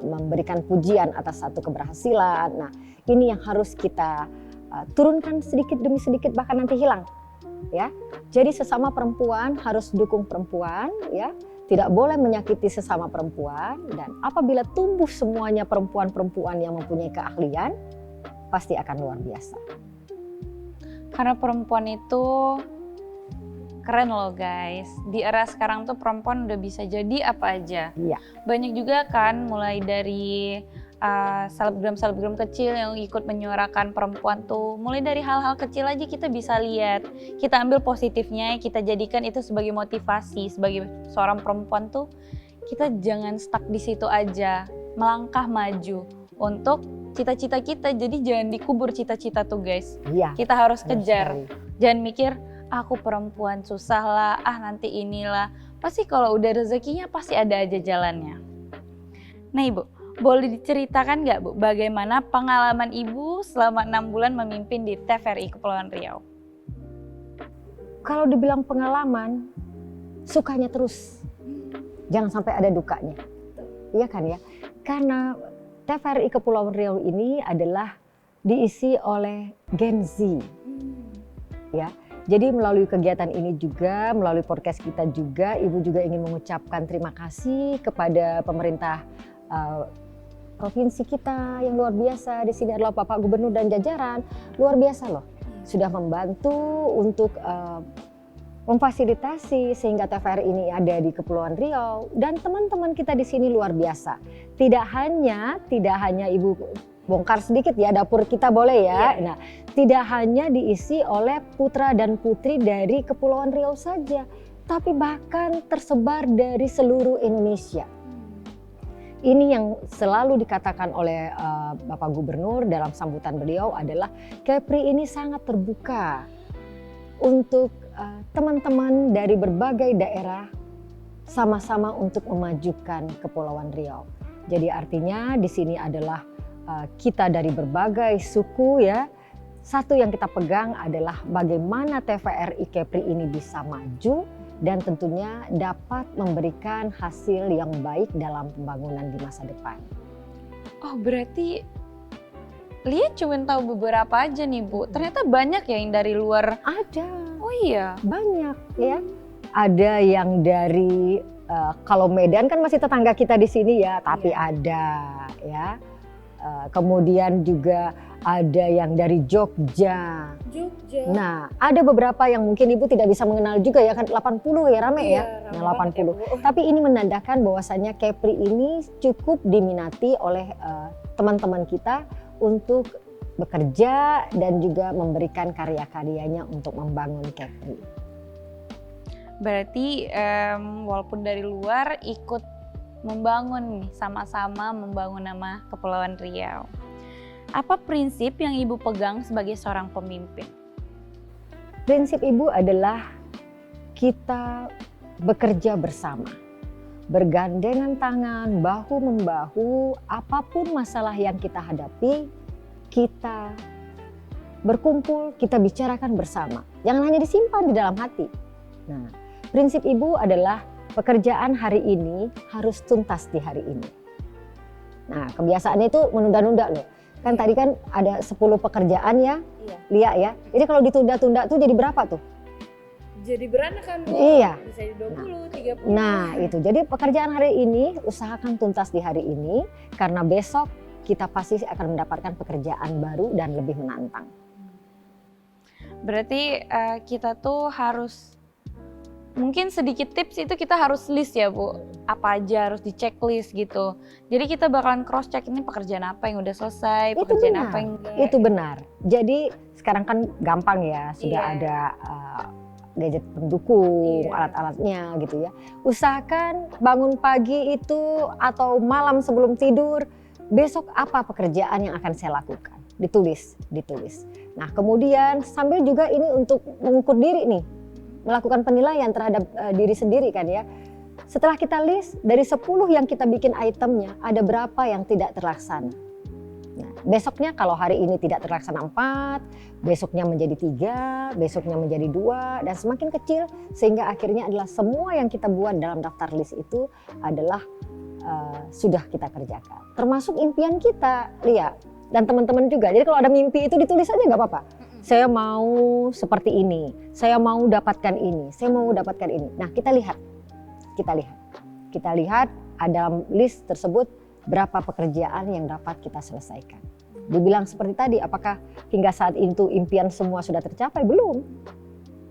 Speaker 2: memberikan pujian atas satu keberhasilan. Nah, ini yang harus kita turunkan sedikit demi sedikit, bahkan nanti hilang. Ya, jadi sesama perempuan harus dukung perempuan, ya, tidak boleh menyakiti sesama perempuan. Dan apabila tumbuh semuanya perempuan-perempuan yang mempunyai keahlian, pasti akan luar biasa.
Speaker 1: Karena perempuan itu keren loh guys, di era sekarang tuh perempuan udah bisa jadi apa aja.
Speaker 2: Iya.
Speaker 1: Banyak juga kan mulai dari selebgram kecil yang ikut menyuarakan perempuan tuh. Mulai dari hal-hal kecil aja kita bisa lihat, kita ambil positifnya, kita jadikan itu sebagai motivasi. Sebagai seorang perempuan tuh kita jangan stuck di situ aja, melangkah maju untuk cita-cita kita. Jadi jangan dikubur cita-cita tuh guys.
Speaker 2: Iya.
Speaker 1: Kita harus kejar, jangan mikir aku perempuan susah lah, nanti inilah. Pasti kalau udah rezekinya pasti ada aja jalannya. Nah Ibu, boleh diceritakan nggak Bu, bagaimana pengalaman Ibu selama 6 bulan memimpin di TVRI Kepulauan Riau?
Speaker 2: Kalau dibilang pengalaman, sukanya terus. Jangan sampai ada dukanya. Iya kan ya? Karena TVRI Kepulauan Riau ini adalah diisi oleh Gen Z. Ya. Jadi melalui kegiatan ini juga, melalui podcast kita juga, Ibu juga ingin mengucapkan terima kasih kepada pemerintah provinsi kita yang luar biasa. Di sini adalah Bapak Gubernur dan jajaran, luar biasa loh. sudah membantu untuk memfasilitasi sehingga TVRI ini ada di Kepulauan Riau, dan teman-teman kita di sini luar biasa. Tidak hanya Ibu bongkar sedikit ya, dapur kita boleh ya. Nah, tidak hanya diisi oleh putra dan putri dari Kepulauan Riau saja, tapi bahkan tersebar dari seluruh Indonesia. Ini yang selalu dikatakan oleh Bapak Gubernur dalam sambutan beliau adalah Kepri ini sangat terbuka untuk teman-teman dari berbagai daerah sama-sama untuk memajukan Kepulauan Riau. Jadi artinya di sini adalah kita dari berbagai suku ya. Satu yang kita pegang adalah bagaimana TVRI Kepri ini bisa maju dan tentunya dapat memberikan hasil yang baik dalam pembangunan di masa depan.
Speaker 1: Oh, berarti Lia cuma tahu beberapa aja nih, Bu. Ternyata banyak ya yang dari luar.
Speaker 2: Ada.
Speaker 1: Oh iya,
Speaker 2: banyak ya. Ada yang dari kalau Medan kan masih tetangga kita di sini ya, tapi ada ya. Kemudian juga ada yang dari Jogja. Nah, ada beberapa yang mungkin Ibu tidak bisa mengenal juga ya kan, 80 ya rame ya. Nah, 80. Tapi ini menandakan bahwasannya Kepri ini cukup diminati oleh teman-teman kita untuk bekerja dan juga memberikan karya-karyanya untuk membangun Kepri.
Speaker 1: Berarti walaupun dari luar ikut membangun nih, sama-sama membangun nama Kepulauan Riau. Apa prinsip yang Ibu pegang sebagai seorang pemimpin?
Speaker 2: Prinsip Ibu adalah kita bekerja bersama, bergandengan tangan, bahu-membahu, apapun masalah yang kita hadapi, kita berkumpul, kita bicarakan bersama. Jangan hanya disimpan di dalam hati. Nah, prinsip Ibu adalah pekerjaan hari ini harus tuntas di hari ini. Nah, kebiasaannya itu menunda-nunda loh. Kan tadi kan ada 10 pekerjaan ya, Lia ya. Jadi kalau ditunda-tunda tuh jadi berapa tuh?
Speaker 3: Jadi beranak kan, Bu?
Speaker 2: Iya.
Speaker 3: Bisa jadi 20, 30.
Speaker 2: Nah, itu. Jadi pekerjaan hari ini usahakan tuntas di hari ini karena besok kita pasti akan mendapatkan pekerjaan baru dan lebih menantang.
Speaker 1: Berarti kita tuh harus, mungkin sedikit tips itu kita harus list ya Bu, apa aja harus di checklist gitu. Jadi kita bakalan cross check ini pekerjaan apa yang udah selesai, pekerjaan apa yang enggak.
Speaker 2: Itu benar. Jadi sekarang kan gampang ya, sudah ada gadget pendukung, alat-alatnya gitu ya. Usahakan bangun pagi itu atau malam sebelum tidur, besok apa pekerjaan yang akan saya lakukan. Ditulis. Nah kemudian sambil juga ini untuk mengukur diri nih, melakukan penilaian terhadap diri sendiri kan ya. Setelah kita list, dari 10 yang kita bikin itemnya, ada berapa yang tidak terlaksana. Nah, besoknya kalau hari ini tidak terlaksana 4, besoknya menjadi 3, besoknya menjadi 2, dan semakin kecil sehingga akhirnya adalah semua yang kita buat dalam daftar list itu adalah sudah kita kerjakan. Termasuk impian kita, Lia, dan teman-teman juga. Jadi kalau ada mimpi itu ditulis aja nggak apa-apa. Saya mau seperti ini, saya mau dapatkan ini, saya mau dapatkan ini. Nah kita lihat dalam list tersebut berapa pekerjaan yang dapat kita selesaikan. Dibilang seperti tadi, apakah hingga saat itu impian semua sudah tercapai? Belum.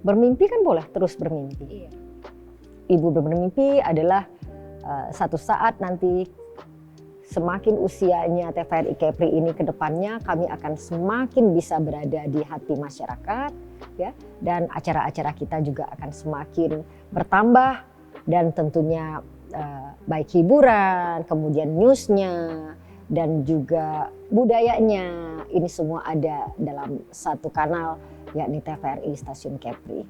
Speaker 2: Bermimpi kan boleh terus bermimpi.
Speaker 3: Iya.
Speaker 2: Ibu bermimpi adalah satu saat nanti semakin usianya TVRI Kepri ini ke depannya kami akan semakin bisa berada di hati masyarakat ya, dan acara-acara kita juga akan semakin bertambah dan tentunya baik hiburan, kemudian newsnya dan juga budayanya ini semua ada dalam satu kanal yakni TVRI Stasiun Kepri.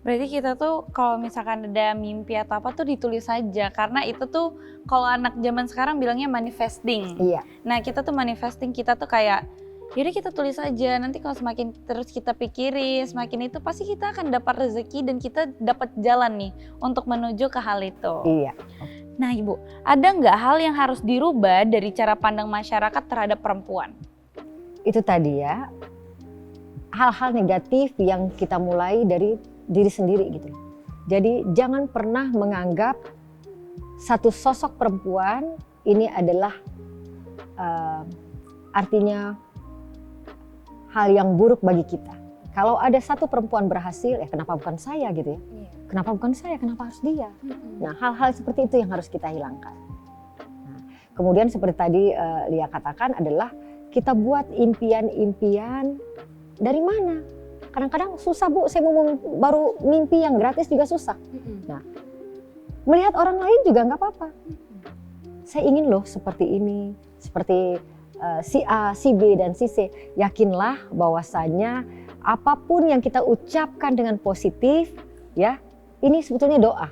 Speaker 1: Berarti kita tuh kalau misalkan ada mimpi atau apa tuh ditulis saja, karena itu tuh kalau anak zaman sekarang bilangnya manifesting.
Speaker 2: Iya.
Speaker 1: Nah kita tuh manifesting, kita tuh kayak yaudah kita tulis aja, nanti kalau semakin terus kita pikirin semakin itu pasti kita akan dapat rezeki dan kita dapat jalan nih untuk menuju ke hal itu.
Speaker 2: Iya.
Speaker 1: Nah Ibu, ada nggak hal yang harus dirubah dari cara pandang masyarakat terhadap perempuan?
Speaker 2: Itu tadi ya, hal-hal negatif yang kita mulai dari diri sendiri gitu. Jadi jangan pernah menganggap satu sosok perempuan ini adalah artinya hal yang buruk bagi kita. Kalau ada satu perempuan berhasil, ya kenapa bukan saya gitu ya?
Speaker 3: Iya.
Speaker 2: Kenapa bukan saya? Kenapa harus dia?
Speaker 3: Mm-mm.
Speaker 2: Nah, hal-hal seperti itu yang harus kita hilangkan. Nah, kemudian seperti tadi Lia katakan adalah kita buat impian-impian dari mana? Kadang-kadang susah Bu, saya mau baru mimpi yang gratis juga susah.
Speaker 3: Mm-mm.
Speaker 2: Melihat orang lain juga nggak apa-apa. Saya ingin loh seperti ini, seperti si A, si B, dan si C. Yakinlah bahwasannya apapun yang kita ucapkan dengan positif, ya, ini sebetulnya doa.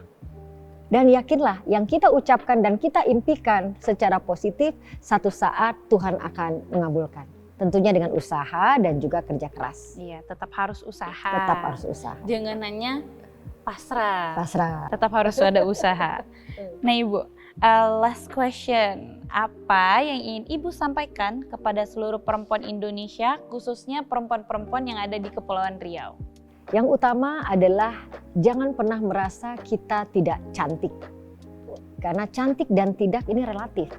Speaker 2: Dan yakinlah yang kita ucapkan dan kita impikan secara positif, satu saat Tuhan akan mengabulkan. Tentunya dengan usaha dan juga kerja keras.
Speaker 1: Iya, tetap harus usaha.
Speaker 2: Tetap harus usaha.
Speaker 1: Jangan hanya pasrah.
Speaker 2: Pasrah.
Speaker 1: Tetap harus ada usaha. Nah Ibu, last question. Apa yang ingin Ibu sampaikan kepada seluruh perempuan Indonesia, khususnya perempuan-perempuan yang ada di Kepulauan Riau?
Speaker 2: Yang utama adalah jangan pernah merasa kita tidak cantik. Karena cantik dan tidak ini relatif.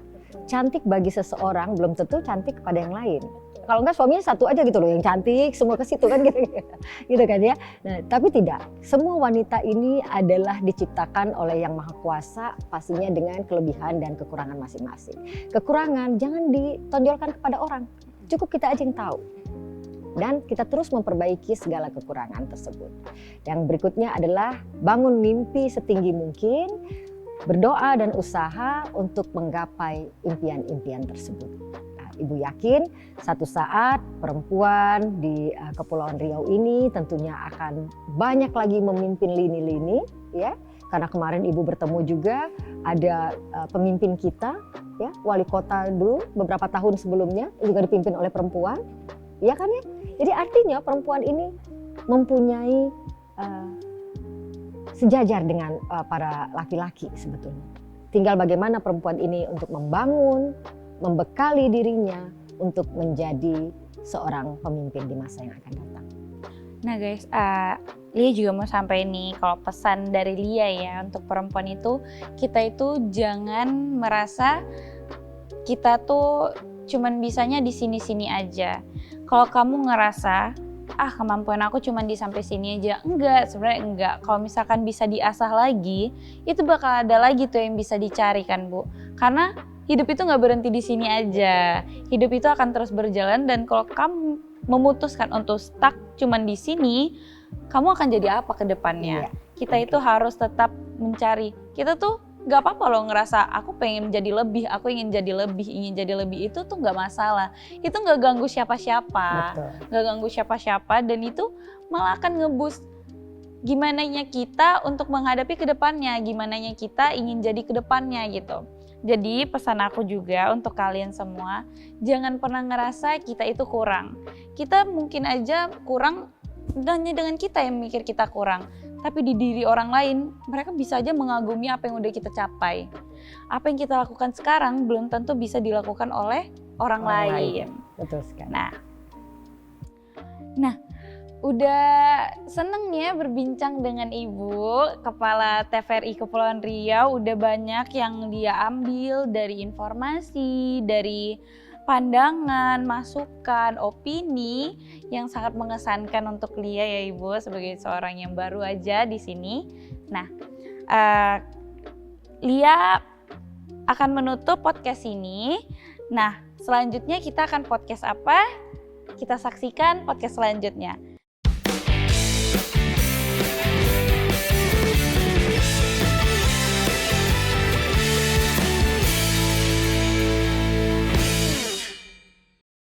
Speaker 2: Cantik bagi seseorang belum tentu cantik kepada yang lain. Kalau enggak suaminya satu aja gitu loh yang cantik semua ke situ kan gitu. Gitu kan ya. Nah, tapi tidak. Semua wanita ini adalah diciptakan oleh Yang Maha Kuasa pastinya dengan kelebihan dan kekurangan masing-masing. Kekurangan jangan ditonjolkan kepada orang. Cukup kita aja yang tahu. Dan kita terus memperbaiki segala kekurangan tersebut. Yang berikutnya adalah bangun mimpi setinggi mungkin, berdoa dan usaha untuk menggapai impian-impian tersebut. Ibu yakin satu saat perempuan di Kepulauan Riau ini tentunya akan banyak lagi memimpin lini-lini ya. Karena kemarin Ibu bertemu juga ada pemimpin kita ya, wali kota dulu beberapa tahun sebelumnya juga dipimpin oleh perempuan. Ya kan ya? Jadi artinya perempuan ini mempunyai sejajar dengan para laki-laki sebetulnya. Tinggal bagaimana perempuan ini untuk membangun, membekali dirinya untuk menjadi seorang pemimpin di masa yang akan datang.
Speaker 1: Nah guys, Lia juga mau sampai nih kalau pesan dari Lia ya untuk perempuan itu, kita itu jangan merasa kita tuh cuman bisanya di sini-sini aja. Kalau kamu ngerasa kemampuan aku cuman di sampai sini aja, enggak, sebenarnya enggak. Kalau misalkan bisa diasah lagi, itu bakal ada lagi tuh yang bisa dicari kan Bu. Karena hidup itu nggak berhenti di sini aja. Hidup itu akan terus berjalan dan kalau kamu memutuskan untuk stuck cuman di sini, kamu akan jadi apa ke depannya?
Speaker 2: Iya.
Speaker 1: Kita itu harus tetap mencari. Kita tuh nggak apa-apa loh ngerasa aku pengen menjadi lebih, aku ingin jadi lebih, itu tuh nggak masalah. Itu nggak ganggu siapa-siapa,
Speaker 2: Betul.
Speaker 1: nggak ganggu siapa-siapa dan itu malah akan nge-boost gimananya kita untuk menghadapi ke depannya, gimananya kita ingin jadi ke depannya gitu. Jadi pesan aku juga untuk kalian semua, jangan pernah ngerasa kita itu kurang. Kita mungkin aja kurang hanya dengan kita yang mikir kita kurang. Tapi di diri orang lain, mereka bisa aja mengagumi apa yang udah kita capai. Apa yang kita lakukan sekarang belum tentu bisa dilakukan oleh orang lain.
Speaker 2: Betul sekali.
Speaker 1: Nah, udah seneng ya berbincang dengan Ibu, Kepala TVRI Kepulauan Riau. Udah banyak yang dia ambil dari informasi, dari pandangan, masukan, opini yang sangat mengesankan untuk Lia ya Ibu sebagai seorang yang baru aja di sini. Nah, Lia akan menutup podcast ini. Nah, selanjutnya kita akan podcast apa? Kita saksikan podcast selanjutnya.